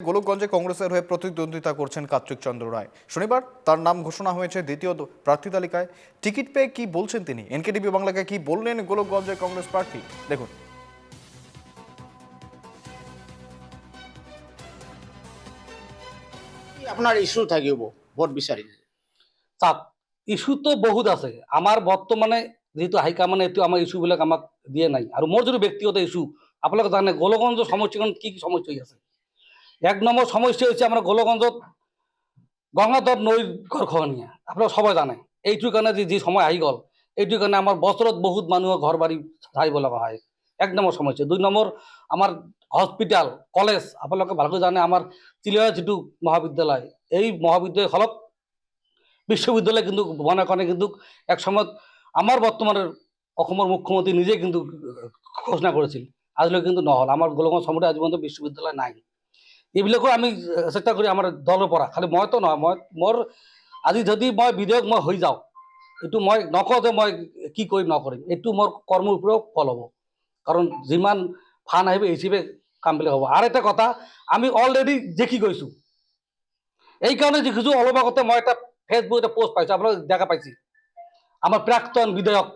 গোলকগঞ্জে কংগ্রেসের হয়ে প্রতিদ্বন্দ্বিতা করছেন কার্তিক চন্দ্র রায়। শনিবার তার নাম ঘোষণা হয়েছে দ্বিতীয় প্রার্থী তালিকায়। টিকিট পেয়ে কি বলছেন তিনি, এনকেটিভি বাংলাকে কি বললেন গোলকগঞ্জের কংগ্রেস প্রার্থী, দেখুন। আপনার ইস্যু থাকিব ভোট বিচাৰি চাওক, ইস্যু তো বহুত আছে আমাৰ বৰ্তমানে, যেহেতু হাইকমাণ্ডে এইটো আমাৰ ইস্যুবিলাক আমাক দিয়ে নাই। আৰু মোৰ যদি ব্যক্তিগত ইস্যু, আপোনালোকে জানে গোলকগঞ্জ সমষ্টিখনত কি কি সমস্যা হৈ আছে। এক নম্বৰ সমস্যা হৈছে আমাৰ গোলকগঞ্জত গংগাধৰ নৈৰ গড়খহনীয়া, আপোনালোকে সবাই জানে। এইটোৰ কাৰণে যি সময় আহি গ'ল, এইটোৰ কাৰণে আমাৰ বছৰত বহুত মানুহৰ ঘৰ বাৰী হাৰিব লগা হয়। এক নম্বৰ সমস্যা। দুই নম্বৰ, আমাৰ হস্পিটেল কলেজ, আপোনালোকে ভালকৈ জানে আমাৰ চিলিয়া যিটো মহাবিদ্যালয়, এই মহাবিদ্যালয়খনত বিশ্ববিদ্যালয় কিন্তু বনাৰ কাৰণে কিন্তু এক সময়ত আমাৰ বৰ্তমানৰ অসমৰ মুখ্যমন্ত্ৰী নিজে কিন্তু ঘোষণা কৰিছিল, আজিলৈ কিন্তু নহ'ল। আমাৰ গোলকগঞ্জ সমষ্টিত আজি পৰ্যন্ত বিশ্ববিদ্যালয় নাই। এইবিলাকো আমি চেষ্টা কৰি আমাৰ দলৰ পৰা, খালি মইতো নহয়, মোৰ আজি যদি মই বিধায়ক মই হৈ যাওঁ, এইটো মই নকওঁ যে মই কি কৰিম নকৰিম, এইটো মোৰ কৰ্মৰ ওপৰত ফল হ'ব। কাৰণ যিমান ফান আহিব এই হিচাপে কামবিলাক হ'ব। আৰু এটা কথা, আমি অলৰেডি দেখি গৈছোঁ। এইকাৰণে দেখিছোঁ, অলপ আগতে মই এটা ফেচবুক এটা পোষ্ট পাইছোঁ, আপোনালোকে দেখা পাইছে। আমাৰ প্ৰাক্তন বিধায়ক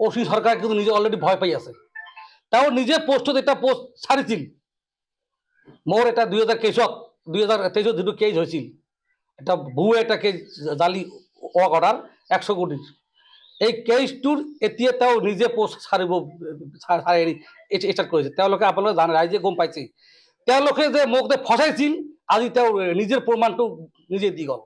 অসি সৰকাৰ কিন্তু নিজে অলৰেডি ভয় পাই আছে। তাও নিজে পোস্টত এটা পোস্ট ছাড়িছিল, মোৰ এটা 2023 যিটো কেছ হৈছিল, এটা ভুয়া এটা কেছ, জালি ৱৰ্ক অৰ্ডাৰ 100 কোটিৰ, এই কেছটোৰ এতিয়া তেওঁ নিজে পোষ্ট ছাড়িব ষ্টাৰ্ট কৰিছে। তেওঁলোকে আপোনালোকে জানে, ৰাইজে গম পাইছে। তেওঁলোকে যে মোক যে ফচাইছিল, আজি তেওঁ নিজৰ প্ৰমাণটো নিজে দি গ'ল।